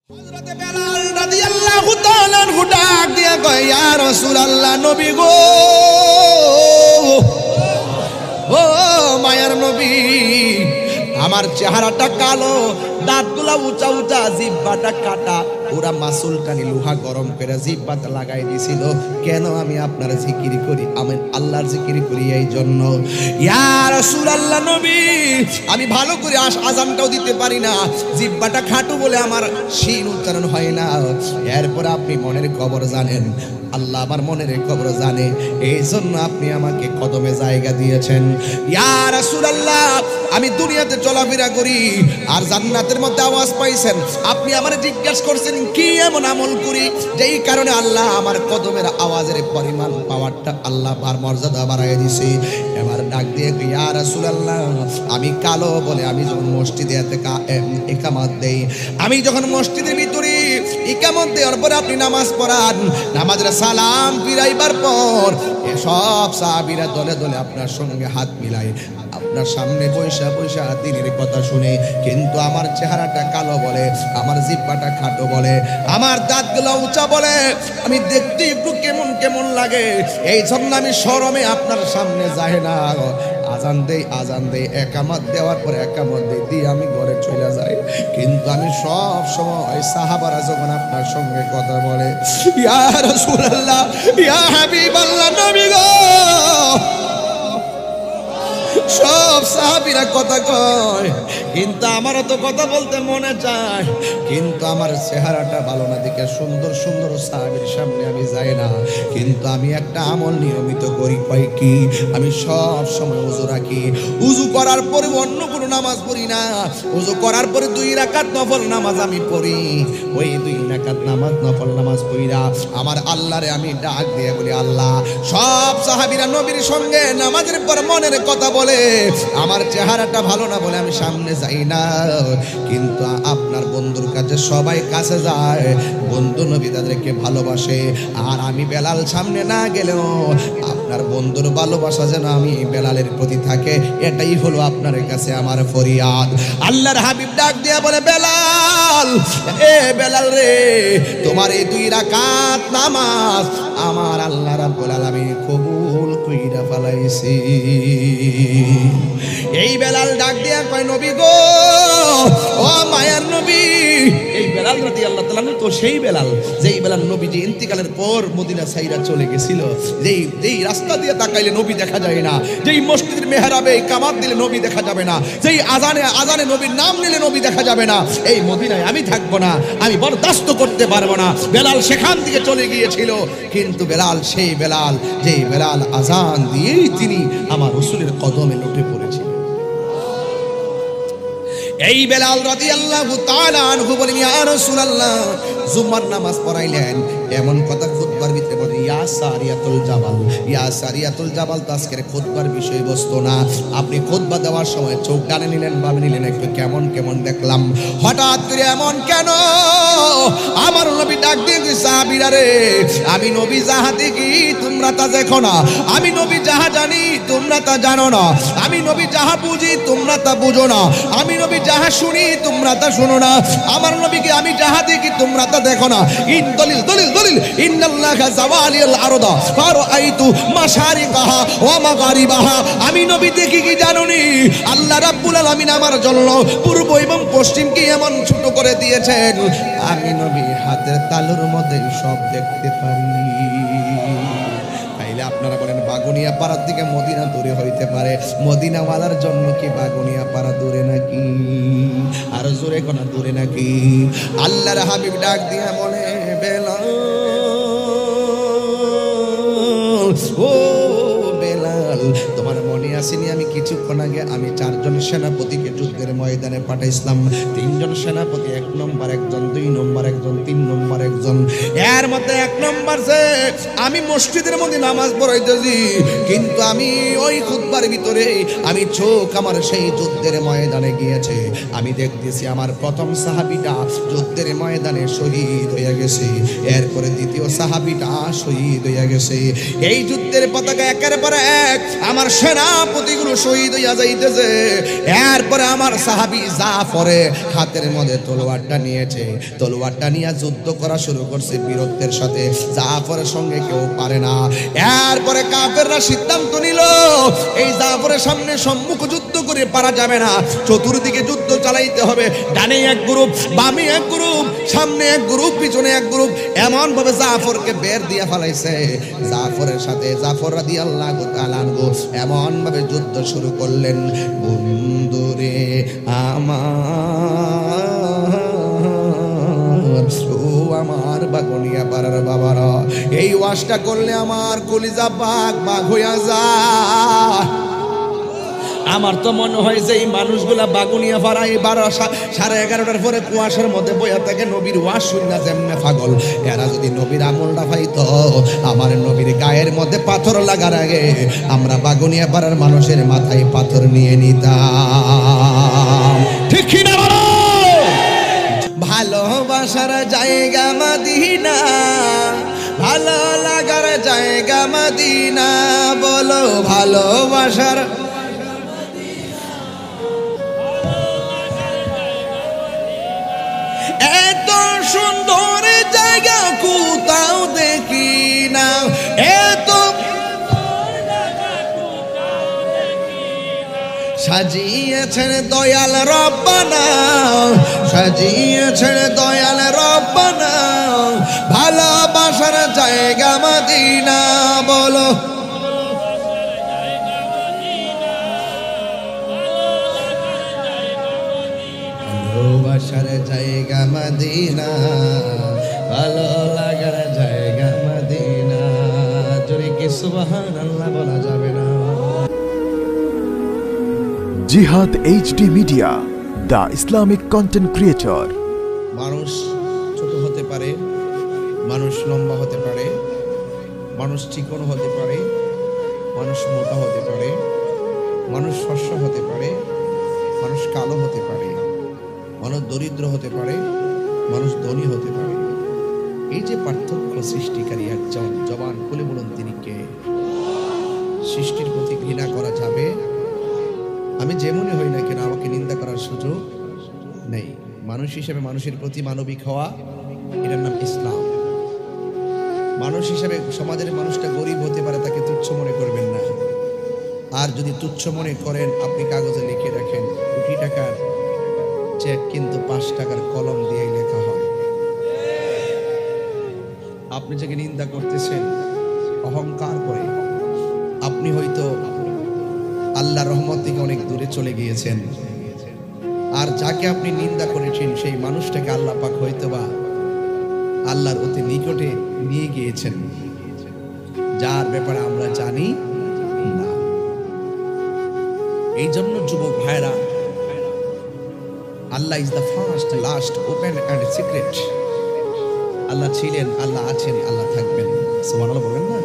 হযরত বেলাল রাদিয়াল্লাহু তাআলা আনহু ডাক দিয়া কয়, ইয়া রাসূলুল্লাহ, নবী গো, ও মায়ার নবী, আমার চেহারাটা কালো, দাঁতগুলা উঁচা উঁচা, জিহ্বাটা কাটা, ওরা মাসুলকানি লোহা গরম করে জিহ্বাতে লাগাই দিছিল। কেন আমি আপনার জিকির করি, আমি আল্লাহর জিকির করি এই জন্য। ইয়া রাসূলুল্লাহ, নবী, আমি ভালো করে আজানটাও দিতে পারি না, জিহ্বাটা খাটো বলে আমার শিন উচ্চারণ হয় না। এরপর আপনি মনের খবর জানেন, আল্লাহ আমার মনের খবর জানে, এই জন্য আপনি আমাকে কদমে জায়গা দিয়েছেন। ইয়া রাসূলুল্লাহ, আমি দুনিয়াতে চলাফেরা করি আর জান্নাতের মধ্যে আওয়াজ পাইছেন, আপনি আমার জিজ্ঞাসা করছেন কি এমন আমল করি যেই কারণে আল্লাহ আমার কদমের আওয়াজের পরিমাণ পাওয়ারটা আল্লাহ আর মর্যাদা বাড়ায় দিছে। এবার ডাক দিয়ে, ইয়া রাসূলুল্লাহ, আমি কালো বলে আমি যখন মসজিদে ইকামত দেই, আমি যখন মসজিদের ভিতরে ইকামত দেওয়ার পরে আপনি নামাজ পড়ান, নামাজের সালাম ফিরাইবার পর সব সাহাবীরা দলে দলে আপনার সঙ্গে হাত মিলায় আপনার সামনে পয়সা পয়সা দিনের কথা শুনে, কিন্তু আমার চেহারাটা কালো বলে, আমার জিহ্বাটা খাটো বলে, আমার দাঁতগুলো উঁচা বলে, আমি দেখতে একটু কেমন কেমন লাগে, এই জন্য আমি শরমে আপনার সামনে যাই না। আজান দেই একামত দেওয়ার পরে একামত দিয়ে আমি ঘরে চলে যাই। কিন্তু আমি সব সময় সাহাবারা যখন আপনার সঙ্গে কথা বলে, ইয়া রাসূলুল্লাহ, ইয়া হাবিবাল্লাহ, নবী গো, সব সাহাবীরা কথা কয়, কিন্তু আমারও তো কথা বলতে মনে চায়, কিন্তু আমার চেহারাটা ভালো না দেখে সুন্দর সুন্দর সাহাবীর সামনে আমি যাই না। কিন্তু আমি একটা আমল নিয়মিত করি, কয় কি, আমি সব সময় ওযু রাখি, ওযু করার পরে অন্য কোনো নামাজ পড়ি না, ওযু করার পরে 2 রাকাত নফল নামাজ আমি পড়ি, ওই 2 রাকাত নামাজ নফল নামাজ পড়িরা আমার আল্লাহরে আমি ডাক দিয়ে বলি, আল্লাহ। সব সাহাবীরা নবীর সঙ্গে নামাজের পর মনের কথা বলে, আমার চেহারাটা ভালো না বলে আমি সামনে যাই না। কিন্তু আপনার বন্ধুর কাছে সবাই কাছে যায়, বন্ধু নবী তাদেরকে ভালোবাসে, আর আমি বেলাল সামনে না গেলেও আপনার বন্ধুর ভালোবাসা যেন আমি বেলালের প্রতি থাকে, এটাই হলো আপনার কাছে আমার ফরিয়াদ। আল্লাহর হাবিব ডাক দিয়া বলে, বেলাল, এ বেলাল রে, তোমার এই 2 রাকাত নামাজ আমার আল্লাহ রাব্বুল আলামিন কবুল কইরা ফেলাইছে। এই বেলাল ডাক দিয়া কয়, নবী গো, ও মায়ার নবী, এই বেলাল রাদিয়াল্লাহু তাআলা তো সেই বেলাল, যেই বেলাল নবীজি ইন্তিকালের পর মদিনা ছাইরা চলে গেছিল, যেই রাস্তা দিয়ে তাকাইলে নবী দেখা যায় না, যেই মসজিদের মেহরাবে ইকামত দিলে নবী দেখা যাবে না, যেই আজানে নবীর নাম নিলে নবী দেখা যাবে না, এই মদিনায় আমি থাকবো না, আমি বরদাস্ত করতে পারবো না। বেলাল সেখান থেকে চলে গিয়েছিল, কিন্তু বেলাল সেই বেলাল, যেই বেলাল আজান দিয়েই তিনি আমার রাসূলের কদমে লুটে পড়েছিল। এই বেলাল রাদিয়াল্লাহু তাআলা আনহু বলেন, ইয়া রাসূলুল্লাহ, জুমার নামাজ পড়াইলেন, এমন কথা খুতবার ভিতরে বলেন, ইয়া সারিয়াতুল জাবাল, ইয়া সারিয়াতুল জাবাল তো আজকের খুতবার বিষয়বস্তু না। আপনি খুতবা দেওয়ার সময় চোখ ডানে নিলেন বামে নিলেন, একটু কেমন কেমন দেখলাম, হঠাৎ করে এমন কেন? আমার নবী ডাক দিয়ে সাহাবীরা রে, আমি নবী যাহা দেখি তোমরা তা দেখো না, আমি নবী যাহা জানি তোমরা তা জানো না, আমি নবী যাহা বুঝি তোমরা তা বুঝো না, আমি নবী যাহা শুনি তোমরা তা শোনো না, আমার নবীকে আমি যাহা দেখি তোমরা তা দেখো না। দলিল দলিল দলিল, ইন্নাল্লাহা যাওয়ালিল আরদা ফারাআইতু মাশারিকাহা ওয়া মাগারিবাহা, আমি নবী দেখি কি জানোনি, আল্লাহ রাব্বুল আলামিন আমার জন্য পূর্ব এবং পশ্চিমকে এমন ছোট করে দিয়েছেন, আমি নবী হাতের তালুর মধ্যে সব দেখতে পারি। তাইলে আপনারা বলেন, বাগুনিয়া পাড়ার দিকে মদিনা দূরে হইতে পারে, মদিনাওয়ালার জন্য কি বাগুনিয়া পাড়া দূরে নাকি? আর জোরে কোনা দূরে নাকি? আল্লাহর হাবিব ডাক দিয়া বলে, বেলাল, ও বেলাল, তোমার মনে আসেনি আমি কিছুক্ষণ আগে আমি 4 জন সেনাপতিকে যুদ্ধের ময়দানে পাঠাইছিলাম, 3 জন সেনাপতি, 1 নম্বর একজন, 2 নম্বর একজন, 3 নম্বর একজন, এর মধ্যে 1 নম্বর যে আমি মসজিদের মধ্যে নামাজ পড়াইতেছি, কিন্তু আমি ওই খুতবার ভিতরে আমি চোখ আমার সেই যুদ্ধের ময়দানে গিয়েছে, আমি দেখতেছি আমার প্রথম সাহাবীটা যুদ্ধের ময়দানে শহীদ হয়ে গেছে, এরপরে দ্বিতীয় সাহাবীটা শহীদ হয়ে গেছে। এই যুদ্ধের পতাকা একের পর এক আমার সেনা সেনাপতিগুলো শহীদ হইয়া যাইতেছে। এরপরে আমার সাহাবী জাফরে হাতের মধ্যে তলোয়ারটা নিয়েছে, তলোয়ারটা নিয়ে যুদ্ধ করা শুরু করছে বীরত্বের সাথে। জাফরের সঙ্গে কেউ পারে না। এরপরে কাফেররা সিদ্ধান্ত নিল এই জাফরের সামনে সম্মুখ যুদ্ধ করে পারা যাবে না, চতুর্দিকে যুদ্ধ চালাইতে হবে। ডানে এক গ্রুপ, বামে এক গ্রুপ, সামনে এক গ্রুপ, পিছনে এক গ্রুপ, এমন ভাবে জাফরকে বের দিয়ে ফেলাইছে। জাফরের সাথে জাফর রাদিয়াল্লাহু তাআলা আনহু এমন ভাবে যুদ্ধ শুরু করলেন। বন্ধুরে আমার বাগুনিয়া পাড়ার বাবারা, এই ওয়াজটা করলে আমার কলিজা বাগ বাগ হইয়া যায়। আমার তো মনে হয় যে এই মানুষগুলা বাগুনিয়া পাড়া এই 11:30 পরে কুয়াশার মধ্যে বইয়া থাকে নবীর ওয়াজ শুননা যেমনে পাগল। এরা যদি নবীর আমলটা পাইতো, আমার নবীর গায়ের মধ্যে পাথর লাগার আগে আমরা বাগুনিয়া পাড়ার মানুষের মাথায় পাথর নিয়ে নিতাম। ঠিক কি না বলো? ভালোবাসার জায়গা মদিনা, ভালো লাগার জায়গা মদিনা, বলো ভালোবাসার এত সুন্দর জায়গা কোথাও দেখি না, এত সাজিয়েছেন দয়াল রব্বানা, সাজিয়েছেন দয়াল রব্বানা, ভালোবাসার জায়গা মদিনা, বলো ভালোবাসার জায়গা মদিনা, ভালো লাগার জায়গা মদিনা। জোরে কি সুবহানাল্লাহ বলা যাবে না? জিহাদ HD media, the Islamic content creator. মানুষ ছোট হতে পারে, মানুষ লম্বা হতে পারে, মানুষ চিকন হতে পারে, মানুষ মোটা হতে পারে, মানুষ ফর্সা হতে পারে, মানুষ কালো হতে পারে, মানুষ দরিদ্র হতে পারে, মানুষ ধনী হতে পারে। এই যে পার্থক্য সৃষ্টিকারী একজন, জবান খুলে বলুন তিনি কে? সৃষ্টির প্রতি ঘৃণা করা যাবে? আমি যেমনই হই না কেন আমাকে নিন্দা করার সুযোগ নেই। মানুষ হিসেবে মানুষের প্রতি মানবিক হওয়া, এটার নাম ইসলাম। মানুষ হিসেবে সমাজের মানুষটা গরিব হতে পারে, তাকে তুচ্ছ মনে করবেন না। আর যদি তুচ্ছ মনে করেন, আপনি কাগজে লিখে রাখেন কোটি টাকার চেক কিন্তু 5 টাকার কলম দিয়ে লেখা হয়। আপনি যাকে নিন্দা করতেছেন অহংকার করে, আপনি হয়তো আল্লাহর রহমত থেকে অনেক দূরে চলে গিয়েছেন। আর যাকে আপনি নিন্দা করেছেন সেই মানুষটাকে আল্লাহ পাক হয়তোবা আল্লাহর অতি নিকটে নিয়ে গিয়েছেন, যার ব্যাপারে আমরা জানি না। এই জন্য যুবক ভাইরা, Allah is the first, last, open and secret. আল্লাহ ছিলেন, আল্লাহ আছেন, আল্লাহ থাকবেন। সুবহানাল্লাহ বলেন না?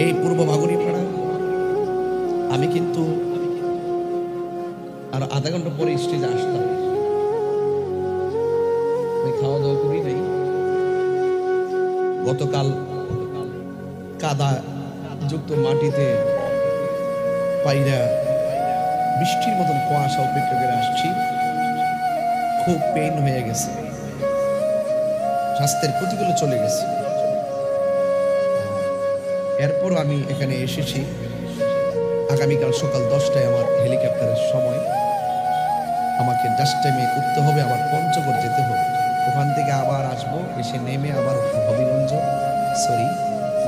এই পূর্ব বাগুড়িপাড়া আমি কিন্তু আর আধা ঘন্টা পরে স্টেজে আসতাম। খাওয়া দাওয়া করি নাই। গতকাল কাদা যুক্ত মাটিতে পাইরা বৃষ্টির মতন কুয়াশা উপেক্ষা করে আসছি। খুব পেইন হয়ে গেছে, স্বাস্থ্যের ক্ষতিগুলো চলে গেছে। এরপর আমি এখানে এসেছি। আগামীকাল সকাল 10টায় আমার হেলিকপ্টারের সময়, আমাকে জাস্ট টাইমে উঠতে হবে, আবার পঞ্চগড় যেতে হবে। ওখান থেকে আবার আসবো, এসে নেমে আবার হবিগঞ্জ,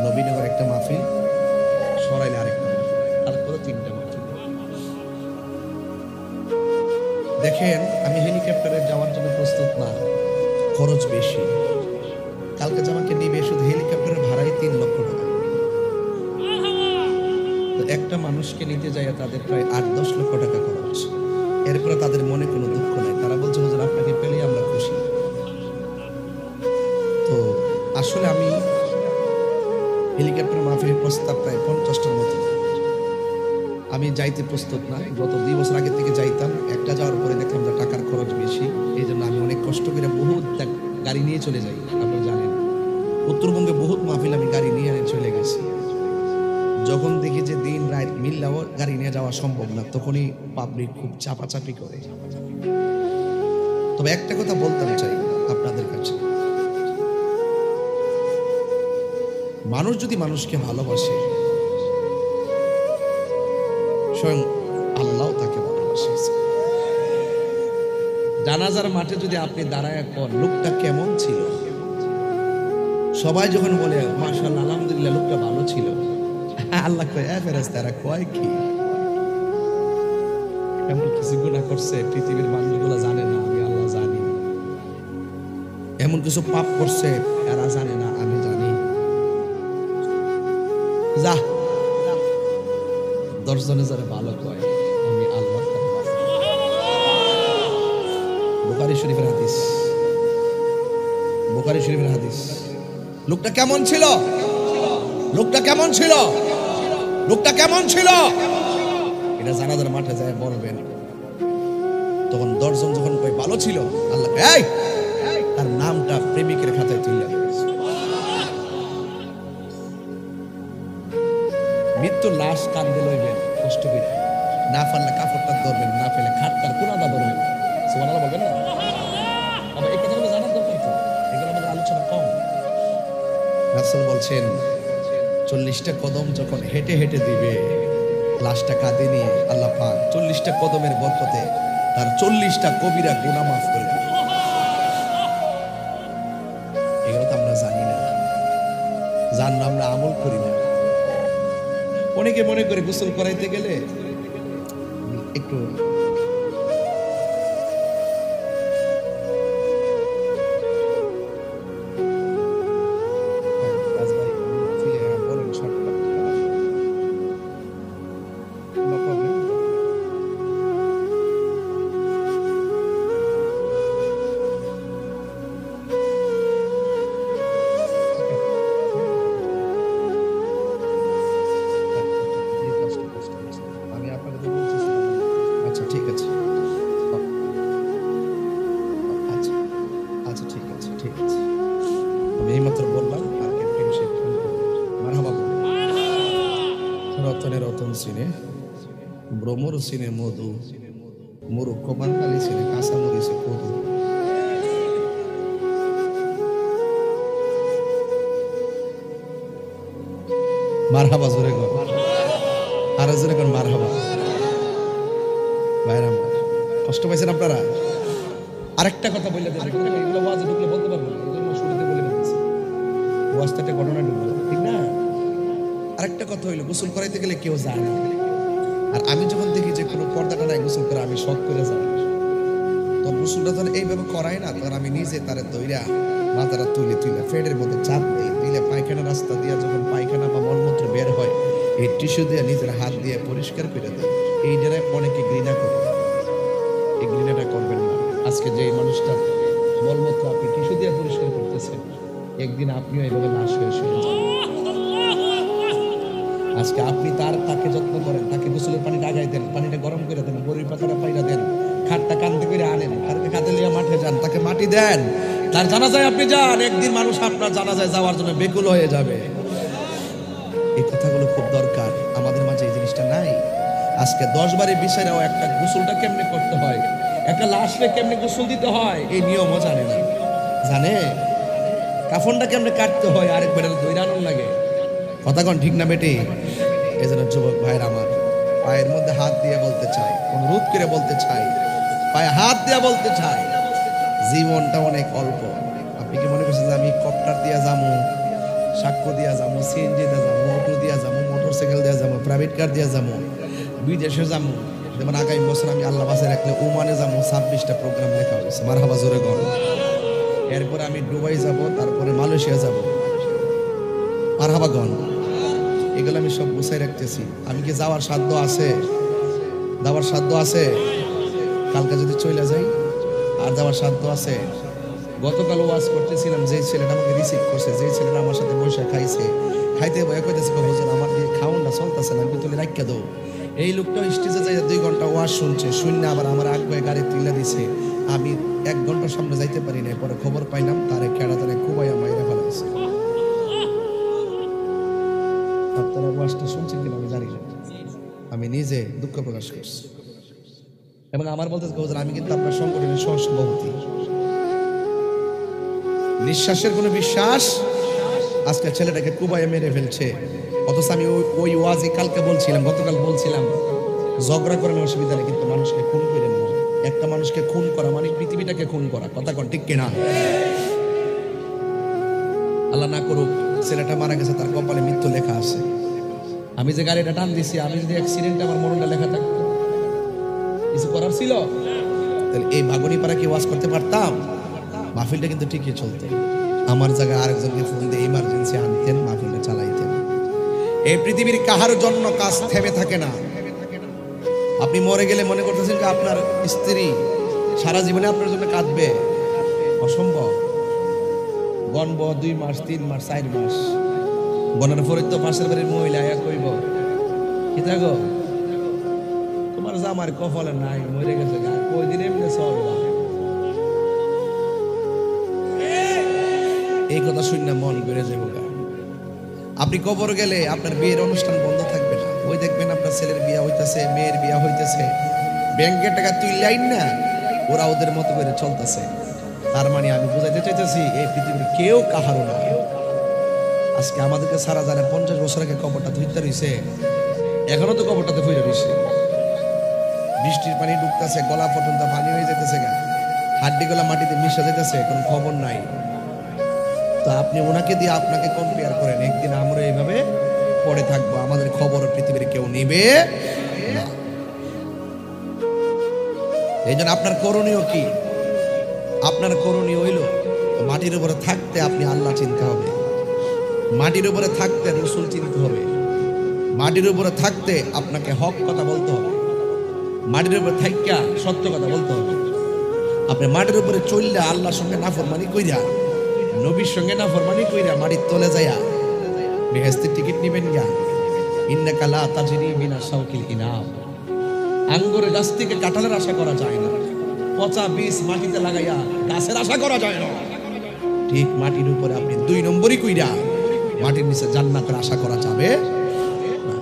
নবীনগর একটা মাহফিল, সরাইলে আরেকটা, তারপরে 3টা মাহফিল। দেখেন, আমি হেলিকপ্টারে যাওয়ার জন্য প্রস্তুত না, খরচ বেশি। কালকে আমাকে নিবে শুধু হেলিকপ্টারের ভাড়াই 3 লক্ষ টাকা। তো একটা মানুষকে নিতে যাই তাদের প্রায় 8-10 লক্ষ টাকা খরচ। এরপরে তাদের মনে কোনো দুঃখ নাই, তারা বলছে হুজুর আপনাকে পেলে আমরা খুশি। তো আসলে আমি হেলিকপ্টার মাহফিলের প্রস্তাব প্রায় 50টার মতো, আমি যাইতে প্রস্তুত না। গত 2 বছর আগে থেকে যাইতাম, একটা যাওয়ার পরে দেখলাম যে টাকার খরচ বেশি। এই জন্য আমি অনেক কষ্ট করে বহুত গাড়ি নিয়ে চলে যাই। আপনারা জানেন উত্তরবঙ্গে বহুত মাহফিল আমি গাড়ি নিয়ে চলে গেছি। গেছি। যখন দেখি যে দিন রাত মিললেও গাড়ি নিয়ে যাওয়া সম্ভব না, তখনই পাবলিক খুব চাপাচাপি করে। তবে একটা কথা বলতে চাই আপনাদের কাছে, মানুষ যদি মানুষকে ভালোবাসে, স্বয়ং আল্লাহ তাকে ভালোবাসে। জানাজার মাঠে যদি আপনি দাঁড়ায় কর লোকটা কেমন ছিল, সবাই যখন বলে মাশাআল্লাহ আলহামদুলিল্লাহ লোকটা ভালো ছিল, আল্লাহ কয় ফেরেশতারা কয় কি এমন কিছু গুনাহ করছে পৃথিবীর মানুষগুলো জানে না, আমি আল্লাহ জানি। এমন কিছু পাপ করছে এরা জানে না, আমি জানি। যা 10 জনে যারা ভালো কয় আমি আল্লাহ। বুখারী শরীফের হাদিস, বুখারী শরীফের হাদিস। লোকটা কেমন ছিল, লোকটা কেমন ছিল, লোকটা কেমন ছিল, এটা জানাজার মাঠে যায় বলবেন। তখন 10 জন যখন কই ভালো ছিল, আল্লাহ এই তার নামটা প্রেমিকের খাতায় তুলে দেবে। মৃত্যুর লাশ কান্দে লইবেন কষ্ট করে, না পারলে কাপড়টা ধরবেন, না পেলে খাটটার কোনাটা ধরবেন। সুবহানাল্লাহ বলবেন না? আবার এই কথাগুলো জানার দরকার তো, এগুলো আমাদের আলোচনা কম। রাসূল বলছেন 40টা কদম যখন হেঁটে হেঁটে দিবে, লাশটা কাঁধে নিয়ে আল্লাহ পাক 40টা কদমের বরকতে তার 40টা কবিরা গুনাহ মাফ করে দেবে। এগুলো তো আমরা জানি না, জানলে আমরা আমল করি না। অনেকে মনে করে গোসল করাইতে গেলে একটু ভ্রমর সিনে মধু, মুরুক্ষ বাঙালি সিনে কাঁচা মরিচে কদু। মারহাবা জোরে গো, আর জোরে কোন মারহাবা। ভাইরা আমার কষ্ট পাইছেন আপনারা? আরেকটা কথা বললে দেন, এগুলো ওয়াজে ঢুকলে বলতে পারবো না, এই জন্য শুরুতে বলে দিতেছি। ওয়াজটাতে ঘটনা ঢুকলো, ঠিক না? আরেকটা কথা হইলো, গোসল করাইতে গেলে কেউ যায় না। আর আমি যখন দেখি যে কোনো পর্দাটা নাই গোসল করে, আমি শখ করে যাই। তো গোসলটা যখন এইভাবে করাই না, তখন আমি নিজে তারে দইরা মাথাটা তুলে তুলে ফেডের মধ্যে চাপ দিই, দিলে পায়খানা রাস্তা দিয়ে যখন পায়খানা বা মলমূত্র বের হয়, এই টিস্যু দিয়ে নিজের হাত দিয়ে পরিষ্কার করে দেয়। এই জায়গায় অনেকে ঘৃণা করে, এই ঘৃণাটা করবেন না। আজকে যে মানুষটা মলমূত্র আপনি টিস্যু দিয়ে পরিষ্কার করতেছেন, একদিন আপনিও এইভাবে লাশ হয়ে শুয়ে যান। আজকে আপনি তাকে যত্ন করেন, তাকে গোসলের পানিটা আগাই দেন, পানিটা গরম করে দেন, বড়ির পাতাটা পাইরা দেন, খাটটা কান্দে করে আনেন, তাকে কাঁধে লিয়ে মাঠে যান, তাকে মাটি দেন, তার জানাজায় আপনি যান। একদিন মানুষ আপনার জানাজায় যাওয়ার জন্য বেকুল হয়ে যাবে। এই কথাগুলো খুব দরকার, আমাদের মাঝে এই জিনিসটা নাই। আজকে 10 বারে বিচারেও একটা গোসলটা কেমনে করতে হয়, একটা লাশকে কেমনে গোসল দিতে হয়, এই নিয়মও জানে না। জানে কাফনটা কেমনে কাটতে হয়, আরেকবার দৈরানোর লাগে। কথা কোন ঠিক না বেটি? এই জন্য যুবক ভাইয়ের আমার, পায়ের মধ্যে হাত দিয়ে বলতে চাই, অনুরোধ করে বলতে চাই, পায়ে হাত দিয়ে বলতে চাই, জীবনটা অনেক অল্প। আপনি কি মনে করছেন যে আমি কপ্টার দিয়া যাবো, সাক্ষ্য দিয়া যাবো, সিএনজি দিয়া যাবো, অটো দিয়া যাবো, মোটরসাইকেল দিয়া যাবো, প্রাইভেট কার দিয়া যাবো, বিদেশে যাবো? যেমন আগামী বছর আমি আল্লাহ বাসে রাখলে ওমানে যাবো, 26টা প্রোগ্রাম লেখা হয়েছে, মারহাবা জোরে গণ। এরপরে আমি দুবাই যাব, তারপরে মালয়েশিয়া যাব, মারহাবা গণ। এগুলো আমি সব গুছাই রাখতেছি। আমি কি যাওয়ার সাধ্য আছে? যাওয়ার সাধ্য আছে? কালকে যদি চলে যাই আর যাওয়ার সাধ্য আছে? গতকাল ওয়াজ করতেছিলাম, যে ছেলেটা আমাকে রিসিভ করছে, যে ছেলেটা আমার সাথে বসে খাইছে, খাইতে বয়ে কইতেছে হুজুর আমার দিয়ে খাওয়ানটা চলতেছে না, আমি তুলে রাখিয়া দাও। এই লোকটা স্টেজে যাই 2 ঘন্টা ওয়াজ শুনছে, শুনে আবার আমার আগে গাড়ি তুলে দিছে। আমি 1 ঘন্টার সামনে যাইতে পারি না, পরে খবর পাইলাম তারে কেড়া তারে খুবই মাইরা ফেলাইছে। আপনারা ওয়াজটা শুনছেন কিনা আমি জানি না, আমি নিজে দুঃখ প্রকাশ করছি। এবং আমার বলতে আমি কিন্তু আপনার সংগঠনের সহসভাপতি। নিঃশ্বাসের কোনো বিশ্বাস, আজকে ছেলেটাকে কুবাইয়ে মেরে ফেলছে, অথচ আমি ওই ওয়াজি কালকে বলছিলাম, গতকাল বলছিলাম, ঝগড়া করার অসুবিধা নেই, কিন্তু মানুষকে খুন করে না। একটা মানুষকে খুন করা মানে পৃথিবীটাকে খুন করা, কথা কোন ঠিক কিনা? আল্লাহ না করুক ছেলেটা মারা গেছে, তার কপালে মৃত্যু লেখা আছে। আমি যে গাড়িটা টান দিছি, আমি যদি অ্যাক্সিডেন্টে আমার মরণটা লেখা থাকতো, কিছু করার ছিল, তাহলে এই ভাগনি পাড়া কি ওয়াজ করতে পারতাম? মাহফিলটা কিন্তু ঠিকই চলতো। আমার জায়গায় আরেকজনকে ফোন দিয়ে ইমার্জেন্সি আনতেন, মাহফিলটা চালাইতেন। এই পৃথিবীর কাহার জন্য কাজ থেমে থাকে না। আপনি মরে গেলে মনে করতেছেন যে আপনার স্ত্রী সারা জীবনে আপনার জন্য কাঁদবে, অসম্ভব। গণব 2 মাস 3 মাস 4 মাস, গণার পরে তো পাশের বাড়ির মহিলা এক কইব, কি থাকো তোমার জামার কপালে নাই, মরে গেছে, ওই দিন এমনি সব। এই কথা শুনে মন বেড়ে যাবো। আপনি কবর গেলে আপনার বিয়ের অনুষ্ঠান বন্ধ থাকবে না। ওই দেখবেন আপনার ছেলের বিয়ে হইতেছে, মেয়ের বিয়ে হইতেছে, ব্যাংকের টাকা তুই লাইন না, ওরা ওদের মতো করে চলতেছে। তার মানে আমি বুঝাইতে চাইতেছি এই পৃথিবীর কেউ কাহারও না। আজকে আমাদেরকে সারা জানে 50 বছর আগে কবরটা ধুইতে রইছে, এখনো তো কবরটাতে ফিরে রইছে। বৃষ্টির পানি ঢুকতেছে, গলা পর্যন্ত পানি হয়ে যেতেছে, হাড্ডি গলা মাটিতে মিশে যেতেছে, কোনো খবর নাই। তো আপনি ওনাকে দিয়ে আপনাকে কম্পেয়ার করেন, একদিন আমরা এইভাবে পড়ে থাকবো, আমাদের খবর পৃথিবীর কেউ নিবে না। এই জন্য আপনার করণীয় কি? আপনার করণীয় হইল মাটির উপরে থাকতে আপনি আল্লাহ চিনতে হবে, মাটির উপরে থাকতে রসুল চিনতে হবে, মাটির উপরে থাকতে আপনাকে হক কথা বলতে হবে, মাটির উপরে থাইকা সত্য কথা বলতে হবে। আপনি মাটির উপরে চললে আল্লাহর সঙ্গে নাফরমানি কইরা, নবীর সঙ্গে নাফরমানি কইরা মাটির তলে যায়া বেহেশতের টিকিট নিবেন গা। ইন্নাকা লা তাজরি মিনা শাওকিল ইনাব। আঙ্গুরের গাছ থেকে কাঁঠালের আশা করা যায় না, পচা বীজ মাটিতে লাগাইয়া গাছের আশা করা যায় না। ঠিক মাটির উপরে আপনি 2 নম্বরই কইরা মাটির নিচে জান্নাতের আশা করা যাবে না।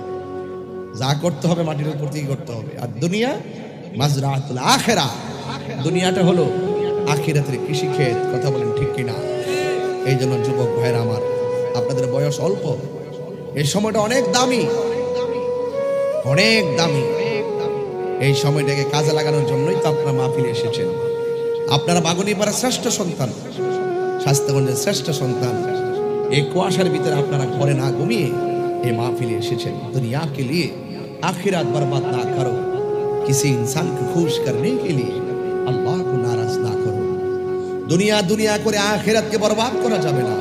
যা করতে হবে মাটির উপর থেকে করতে হবে। আর দুনিয়া মাজরাতুল আখিরা, দুনিয়াটা হলো আখিরাতের কৃষি ক্ষেত, কথা বলেন ঠিক কিনা? এই জন্য যুবক ভাইরা আমার, আপনাদের বয়স অল্প, এই সময়টা অনেক দামি, অনেক দামি। এই সময়টাকে কাজে লাগানোর জন্যই তো আপনারা মাহফিলে এসেছেন। আপনারা বাগুনিপাড়ার শ্রেষ্ঠ সন্তান, স্বাস্থ্যগঞ্জের শ্রেষ্ঠ সন্তান। এই কুয়াশার ভিতরে আপনারা ঘরে না ঘুমিয়ে এই মাহফিলে এসেছেন। দুনিয়া কে লিয়ে आखिरत बर्बाद ना करो, किसी इंसान को खुश करने के लिए अल्लाह को नाराज ना करो। दुनिया दुनिया করে আখিরাতকে বরবাদ করা যাবে না।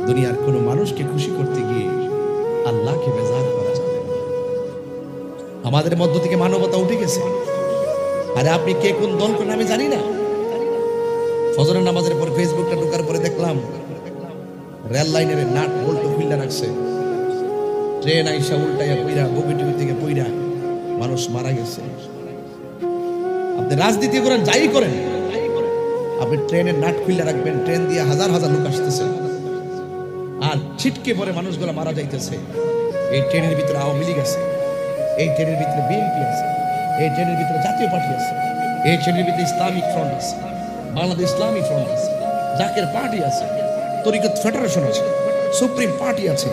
দুনিয়ার কোনো মানুষকে খুশি করতে গিয়ে আল্লাহকে বেজার করা যাবে না। আমাদের মধ্য থেকে মানবতা উঠে গেছে। আরে আপনি কে কোন দল কোন আমি জানি না। ফজরের নামাজের পর ফেসবুকটা ঢোকার পরে দেখলাম রেল লাইনের নাট বল্ট খুলে রাখছে, ট্রেন আইসা উল্টাইয়া পইরা বগিটুকি থেকে পইরা মানুষ মারা গেছে। আপনি রাজনীতি করেন, যাই করেন, আপনি ট্রেনের নাট খুলে রাখবেন, ট্রেন দিয়ে হাজার হাজার লোক আসতেছে আর ছিটকে পরে মানুষগুলো মারা যাইতেছে। এই ট্রেনের ভিতরে আওয়ামী লীগ আছে, এই ট্রেনের ভিতরে বিএনপি আছে, এই ট্রেনের ভিতরে জাতীয় পার্টি আছে, এই ট্রেনের ভিতরে ইসলামিক ফ্রন্ট আছে, বাংলাদেশ ইসলামিক ফ্রন্ট আছে, জাকের পার্টি আছে, তরিকত ফেডারেশন আছে, সুপ্রিম পার্টি আছে।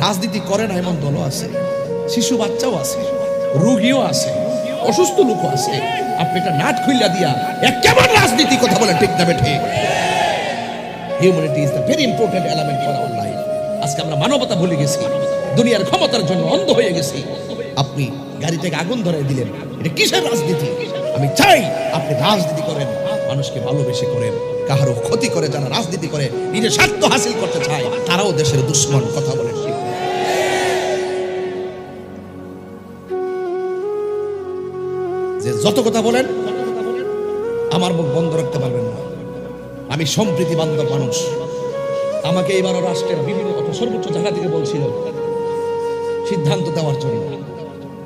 রাজনীতি করে না এমন দলও আছে, শিশু বাচ্চাও আছে, রোগীও আছে, অসুস্থ লোকও আছে। আপনি একটা নাট খুইলা দিয়া কেমন রাজনীতি, কথা বলেন ঠিক না বেঠে? Humanity is the very important element for our life. আজকে আমরা মানবতা ভুলে গেছি, দুনিয়ার ক্ষমতার জন্য অন্ধ হয়ে গেছি। আপনি গাড়ি থেকে আগুন ধরে দিলেন, এটা কিসের রাজনীতি? আমি চাই আপনি রাজনীতি করেন, মানুষকে ভালোবেসে করেন। কাহারও ক্ষতি করে যারা রাজনীতি করে, নিজের স্বার্থ হাসিল করতে চায়, তারাও দেশের দুশ্মন, কথা বলেন ঠিক? যে যত কথা বলেন আমার মুখ বন্ধ রাখতে পারবেন না। আমি সম্প্রীতি বান্ধব মানুষ। আমাকে এবারও রাষ্ট্রের বিভিন্ন সর্বোচ্চ জায়গা থেকে বলছিল সিদ্ধান্ত দেওয়ার জন্য।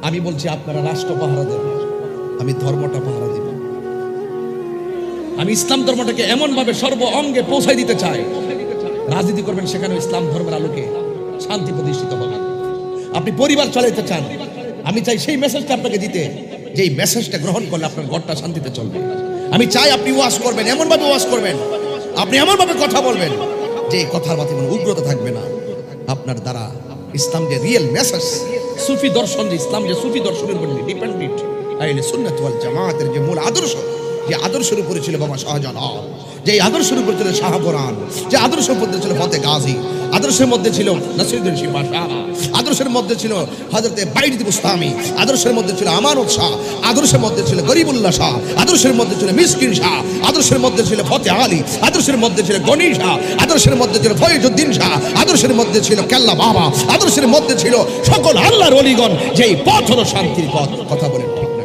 আমি বলছি আপনারা রাষ্ট্র পাহারা দেন, আমি ধর্মটা পাহারা দিব। আমি ইসলাম ধর্মটাকে এমন ভাবে সর্ব অঙ্গে পৌঁছাই দিতে চাই। রাজনীতি করবেন সেখানে ইসলাম ধর্মের আলোকে, শান্তি প্রতিষ্ঠিত হবে। আপনি পরিবার চালাতে চান, আমি চাই সেই মেসেজটা আপনাকে দিতে, যেই মেসেজটা গ্রহণ করলে আপনার ঘরটা শান্তিতে চলবে। আমি চাই আপনি ওয়াজ করবেন, এমনভাবে ওয়াজ করবেন, আপনি এমনভাবে কথা বলবেন যে কথার মাঝে কোনো উগ্রতা থাকবে না। আপনার দ্বারা ইসলাম যে রিয়েল মেসেজ, সুফি দর্শন, যে ইসলাম যে সুফি দর্শনের উপর ডিপেন্ডেন্ট, আহলে সুন্নাত ওয়াল জামাতের যে মূল আদর্শ, যে আদর্শের উপরে ছিল বাবা শাহজালাল, যে আদর্শের উপরে ছিল শাহ কোরআন, যে আদর্শের মধ্যে ছিল ফতে গাজী, আদর্শের মধ্যে ছিল নাসিরুদ্দিন শিবা শাহ, আদর্শের মধ্যে ছিল হযরতে বাইজিদ বুস্তামি, আদর্শের মধ্যে ছিল আমানত শাহ, আদর্শের মধ্যে ছিল গরিবুল্লাহ শাহ, আদর্শের মধ্যে ছিল মিসকিন শাহ, আদর্শের মধ্যে ছিল ফতে আলী, আদর্শের মধ্যে ছিল গনি শাহ, আদর্শের মধ্যে ছিল ফয়জউদ্দিন শাহ, আদর্শের মধ্যে ছিল কেল্লা বাবা, আদর্শের মধ্যে ছিল সকল আল্লাহর ওলিগণ। যেই পথ হলো শান্তির পথ। কথা বলেন ঠিক না?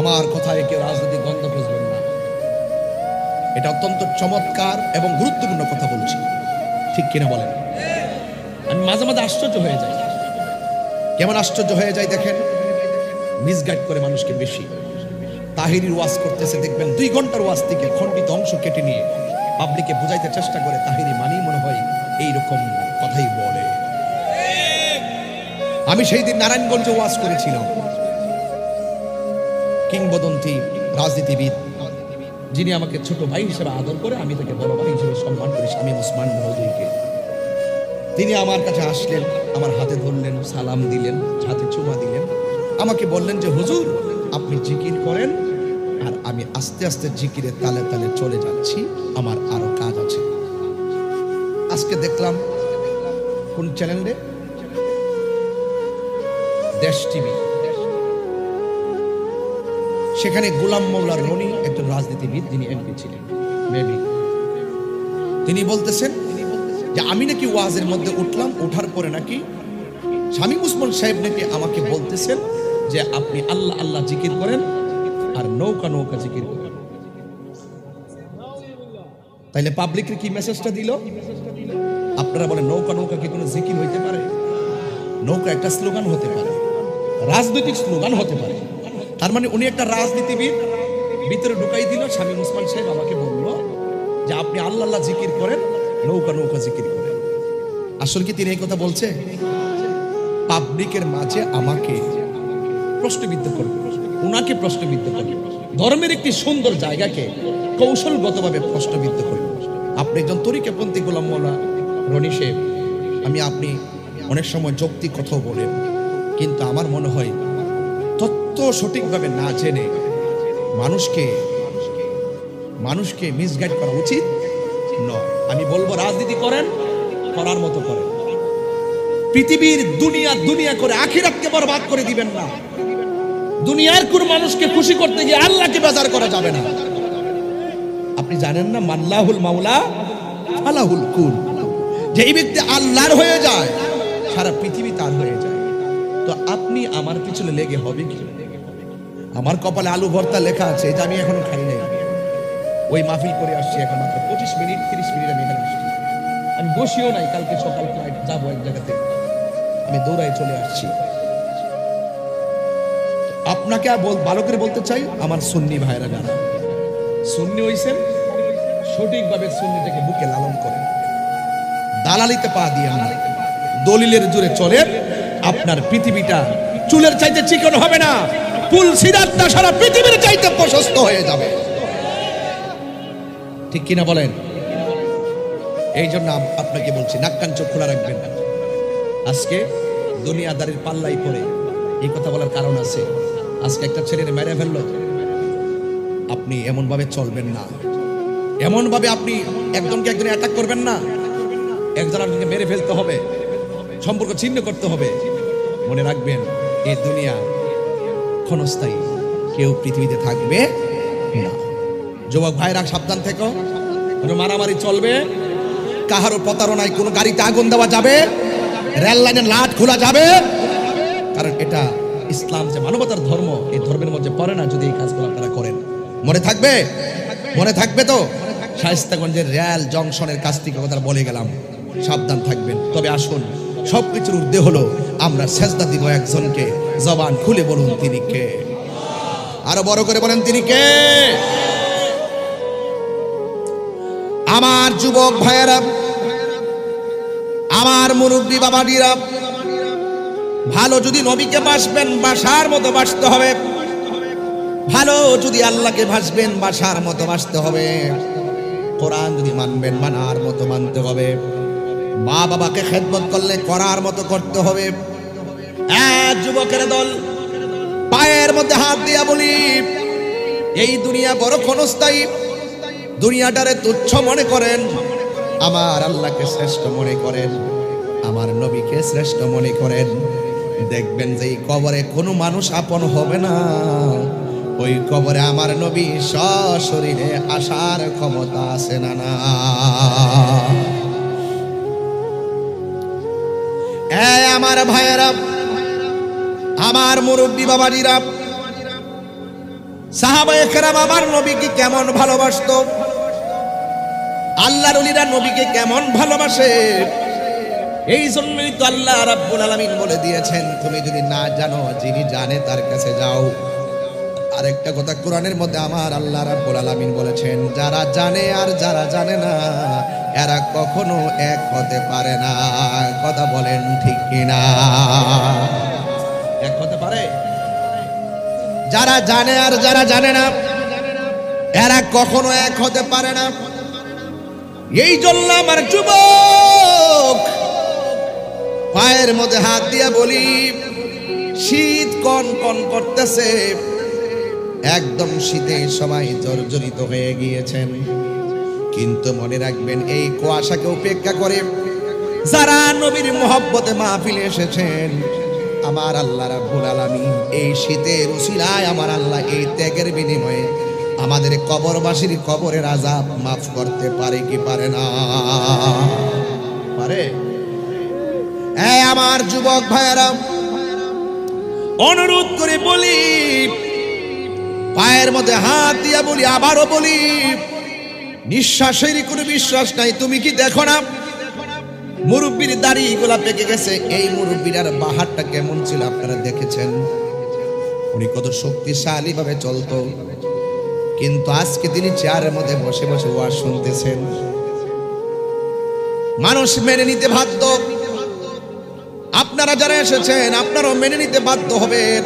আমার কথায় কেউ রাজনৈতিক গন্ধ খুঁজবেন না, এটা অত্যন্ত চমৎকার এবং গুরুত্বপূর্ণ কথা বলছি, ঠিক কিনা বলেন? আমি মাঝে মাঝে আশ্চর্য হয়ে যাই। কেমন আশ্চর্য হয়ে যায় দেখেন, মিসগাইড করে মানুষকে বেশি। তাহিরির ওয়াজ করতেছে, দেখবেন 2 ঘন্টার ওয়াজ থেকে খণ্ডিত অংশ কেটে নিয়ে পাবলিকে বুঝাইতে চেষ্টা করে। তাহিরি মানেই মনে হয় এইরকম কথাই বলে। আমি সেই দিন নারায়ণগঞ্জে ওয়াজ করেছিলাম। কিংবদন্তি রাজনীতিবিদ, যিনি আমাকে ছোট ভাই হিসেবে আদর করে, আমি তাকে বড় ভাই হিসেবে সম্মান করি, শামীম ওসমান মহোদয়কে, তিনি আমার কাছে আসলেন, আমার হাতে ধরলেন, সালাম দিলেন, হাতে চুমা দিলেন, আমাকে বললেন যে হুজুর আপনি জিকির করেন, আর আমি আস্তে আস্তে জিকিরের তালে তালে চলে যাচ্ছি, আমার আরো কাজ আছে। আজকে দেখলাম কোন চ্যানেলে, দেশ টিভি, সেখানে গোলাম মোল্লা রনি, একজন রাজনীতিবিদ, যিনি এমপি ছিলেন মেবি, তিনি বলতেছেন যে আমি নাকি ওয়াজের মধ্যে উঠলাম, ওঠার পরে নাকি শামীম ওসমান সাহেব নাকি আমাকে বলতেছেন যে আপনি আল্লাহ আল্লাহ জিকির করেন আর নৌকা নৌকা জিকির করেন। তাইলে পাবলিকের কি মেসেজটা দিল? আপনারা বলেন নৌকা নৌকা কি কোনো জিকির হইতে পারে? নৌকা একটা স্লোগান হতে পারে, রাজনৈতিক স্লোগান হতে পারে। তার মানে উনি একটা রাজনীতিবিদ, ভিতরে ঢুকাই দিল। শামীম ওসমান সাহেব আমাকে বলল যে আপনি আল্লাহ আল্লাহ জিকির করেন, নৌকা নৌকা জিকির করেন। আসলে কি তিনি এই কথা বলছে? পাবলিকের মাঝে আমাকে প্রশ্নবিদ্ধ করবে, উনাকে প্রশ্নবিদ্ধ করবে, ধর্মের একটি সুন্দর জায়গাকে কৌশলগতভাবে প্রশ্নবিদ্ধ করবে। আপনি একজন তরিকাপন্থী গোলাম মোল্লা রনি সাহেব, আপনি অনেক সময় যৌক্তিক কথাও বলেন, কিন্তু আমার মনে হয় তথ্য সঠিকভাবে না জেনে মানুষকে মিসগাইড করা উচিত নয়। আমি বলবো রাজনীতি করেন, করার মতো করেন, পৃথিবীর দুনিয়া করে আখিরাতকে বরবাদ করে দিবেন না। দুনিয়ার কোন মানুষকে খুশি করতে গিয়ে আল্লাহকে বেজার করা যাবে না। আপনি জানেন না, মাল্লাহুল মাওলা ফালাহুল কুল, যে এই ব্যক্তি আল্লাহর হয়ে যায় সারা পৃথিবী তার হয়ে যায়। তো আপনি আমার পিছনে লেগে হবে কি? আমার কপালে আলু ভর্তা লেখা আছে, এটা আমি এখনো খাই নাই। ওই মাহফিল করে আসছি, এখন মাত্র 25 মিনিট 30 মিনিট আমি এখানে আসছি। আমি বসিও নাই, কালকে সকাল ফ্লাইট যাবো এক জায়গাতে, আমি দৌড়াই চলে আসছি। আপনাকে ভালো করে বলতে চাই, আমার সুন্নি ভাইরা যারা সুন্নি হইছেন, সঠিকভাবে সুন্নিটাকে বুকে লালন করেন, দালালিতে পা দিয়ে না, দলিলের জোরে চলেন। আপনার পৃথিবীটা চুলের চাইতে চিকন হবে না, পুল সিরাতটা সারা পৃথিবীর চাইতে প্রশস্ত হয়ে যাবে। ঠিক কিনা বলেন? এই জন্য আপনাকে বলছি, নাক কান চোখ খোলা রাখবেন। আজকে দুনিয়াদারির পাল্লাই পড়ে এই কথা বলার কারণ আছে। আজকে একটা ছেলের মেরে ফেললো, আপনি এমন ভাবে চলবেন না, এমন ভাবে আপনি একজনকে একজনে অ্যাটাক করবেন না। একজন আপনাকে মেরে ফেলতে হবে, সম্পর্ক ছিন্ন করতে হবে। মনে রাখবেন, এই দুনিয়া ক্ষণস্থায়ী, কেউ পৃথিবীতে থাকবে না। যুবক ভাইরা সাবধান থেকো, কোনো মারামারি চলবে, কাহারও প্রতারণায় কোনো গাড়িতে আগুন দেওয়া যাবে, রেল লাইনের লাট খোলা যাবে, কারণ এটা ইসলাম যে মানবতার ধর্ম, এই ধর্মের মধ্যে পড়ে না যদি এই কাজগুলো আপনারা করেন। মনে থাকবে? মনে থাকবে তো? শায়েস্তাগঞ্জের রেল জংশনের কাছ থেকে কথা বলে গেলাম, সাবধান থাকবেন। তবে আসুন, সবকিছুর ঊর্ধ্বে হলো আমরা সেজদা দিব একজনকে। জবান খুলে বলুন তিনি কে? আরো বড় করে বলেন তিনি কে? আমার যুবক ভাইয়েরা, আমার মুরব্বী বাবাজিরা, ভালো যদি নবীকে বাসবেন, বাসার মতো বাসতে হবে। ভালো যদি আল্লাহকে ভাসবেন, বাসার মতো বাসতে হবে। কোরআন যদি মানবেন, মানার মতো মানতে হবে। মা বাবাকে খেদমত করলে করার মতো করতে হবে। এক যুবকের দল পায়ের মধ্যে হাত দিয়া বলি, এই দুনিয়া বড় ক্ষণস্থায়ী, দুনিয়াটারে তুচ্ছ মনে করেন, আমার আল্লাহকে শ্রেষ্ঠ মনে করেন, আমার নবীকে শ্রেষ্ঠ মনে করেন। দেখবেন যে এই কবরে কোনো মানুষ আপন হবে না। ওই কবরে আমার নবী সশরীরে আসার ক্ষমতা আছে না? না। আমার ভাইয়েরা, আমার মুরব্বী বাবাজিরা, সাহাবায়ে কেরাম আমার নবীকে কেমন ভালোবাসতো, আল্লাহর ওলিরা নবীকে কেমন ভালোবাসে। এই জন্যই তো আল্লাহ রাব্বুল আলামিন বলে দিয়েছেন, তুমি যদি না জানো, যিনি জানে তার কাছে যাও। আরেকটা কথা কোরআনের মধ্যে আমার আল্লাহ রাব্বুল আলামিন বলেছেন, যারা জানে আর যারা জানে না এরা কখনো এক হতে পারে না। কথা বলেন ঠিক কিনা? এক হতে পারে? যারা জানে আর যারা জানে না এরা কখনো এক হতে পারে না। এই জন্য আমার যুবক পায়ের মধ্যে হাত দিয়ে বলি, শীত কন কন করতেছে, একদম শীতে সবাই জর্জরিত হয়ে গিয়েছেন। কিন্তু মনে রাখবেন, এই কুয়াশাকে উপেক্ষা করে যারা নবীর মহব্বতে মাহফিলে এসেছেন, আমার আল্লাহ রাব্বুল আলামিন এই শীতের উসিলায় আমার আল্লাহ এই ত্যাগের বিনিময়ে আমাদের কবরবাসীর কবরের আযাব মাফ করতে পারে কি পারে না? পারে। আমার যুবক ভাইয়েরা, অনুরোধ করে বলি, পায়ের মধ্যে হাত দিয়া বলি, আবারও বলি, নিঃশ্বাসের কোনো বিশ্বাস নাই। তুমি কি দেখো না মুরব্বীর দাড়ি গুলা পেকে গেছে? এই মুরব্বীর বাহারটা কেমন ছিল আপনারা দেখেছেন? উনি কত শক্তিশালী ভাবে চলতো, কিন্তু আজকে তিনি চেয়ারের মধ্যে বসে বসে ওয়াজ শুনতেছেন। মানুষ মেনে নিতে বাধ্য। আপনারা যারা এসেছেন আপনারাও মেনে নিতে বাধ্য হবেন।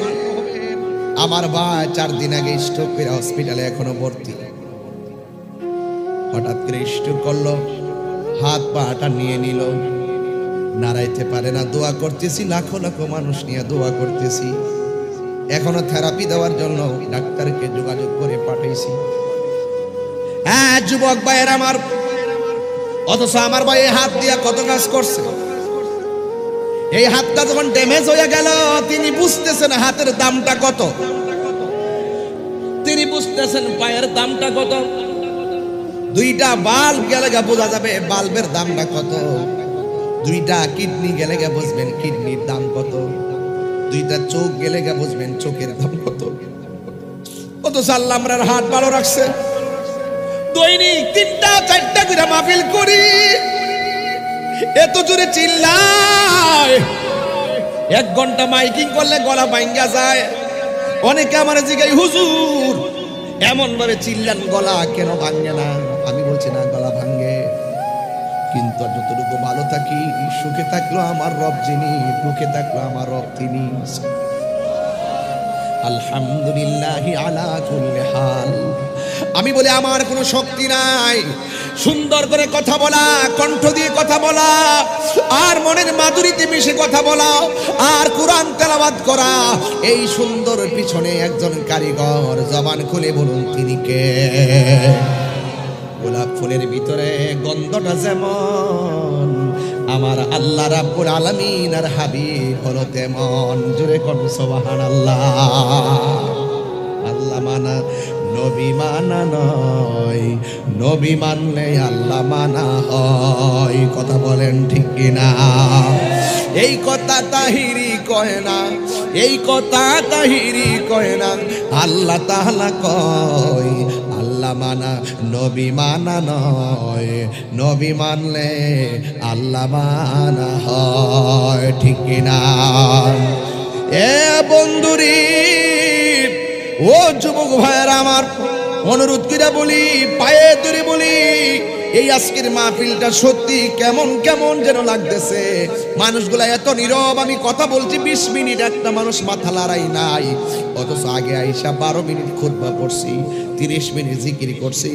আমার ভাই 4 দিন আগে স্ট্রোক করে হসপিটালে এখনো ভর্তি। হঠাৎ করে স্ট্রোক করলো, হাত পাটা নিয়ে নিল, নাড়াইতে পারে না। দোয়া করতেছি, লাখো লাখো মানুষ নিয়ে দোয়া করতেছি। এখনো থেরাপি দেওয়ার জন্য ডাক্তারকে যোগাযোগ করে পাঠাইছি। হ্যাঁ যুবক ভাইয়ের আমার, অথচ আমার ভাই হাত দিয়া কত কাজ করছে। এই হাতটা যখন ড্যামেজ হয়ে গেল, তিনি বুঝতেছেন হাতের দামটা কত, তিনি বুঝতেছেন পায়ের দামটা কত। 2টা বাল্ব গেলে বোঝা যাবে বাল্বের দামটা কত। 2টা কিডনি গেলে বুঝবেন কিডনির দাম কত। 2টা চোখ গেলে বুঝবেন চোখের দাম কত। অথচ আল্লাহ আমরার হাত ভালো রাখছে। দৈনিক 3টা 4টা করে মাহফিল করি, এত জোরে চিল্লায়, 1 ঘন্টা মাইকিং করলে গলা ভাঙ্গা যায়। অনেকে আমার জিজ্ঞাসা, হুজুর এমন ভাবে চিল্লান গলা কেন ভাঙ্গে না? আমি বলছি না গলা ভাঙ্গে, কিন্তু যতটুকু ভালো থাকি, সুখে থাকলো আমার রব যিনি, দুঃখে থাকলো আমার রব তিনি। আলহামদুলিল্লাহ আলা কুল্লি হাল। আমি বলি আমার কোনো শক্তি নাই, সুন্দর করে কথা বলা, কণ্ঠ দিয়ে কথা বলা, আর মনের মাধুরীতে মিশে কথা বলা, আর কোরআন তেলাওয়াত করা, এই সুন্দর পিছনে একজন কারিগর। জবান খুলে বলুন তিনি কে? গোলাপ ফুলের ভিতরে গন্ধটা যেমন, আমার আল্লাহ রাব্বুল আলামিন আর হাবিব হলো তেমন। জোরে কোন সুবহানাল্লাহ। আল্লাহ মানা নবী মানা নয়, নবী মানলে আল্লাহ মানা হয়। কথা বলেন ঠিক কিনা? এই কথা তাহিরি কয় না, এই কথা তাহিরি কয় না, আল্লাহ তাআলা কয় আল্লাহ মানা নবী মানা নয়, নবী মানলে আল্লাহ মানা হয়। ঠিক কিনা? এ বন্ধুরি, ও যুবক ভাইয়েরা আমার, অনুরোধ করে বলি, পায়ে ধরে বলি, এই আজকের মাহফিলটা সত্যি কেমন কেমন যেন লাগতেছে। মানুষগুলা এত নীরব, আমি কথা বলছি 20 মিনিট, একটা মানুষ মাথা লড়াই নাই। অথচ আগে আইসা 12 মিনিট খুতবা পড়ছি, 30 মিনিট জিকির করছি,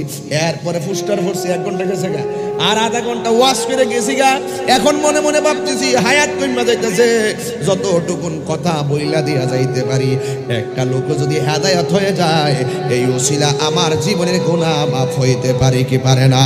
এরপরে ফুস্টার পড়ছি, 1 ঘন্টা গেছে গা, আর আধা ঘন্টা ওয়াজ করে গেছি গা। এখন মনে মনে ভাবতেছি হায়াত কইমা যাইতেছে, যতটুকুন কথা বইলা দিয়া যাইতে পারি। একটা লোক যদি হেদায়েত হয়ে যায়, এই ওসিলা আমার জীবনের গুনাহ মাফ হইতে পারে কি পারে না?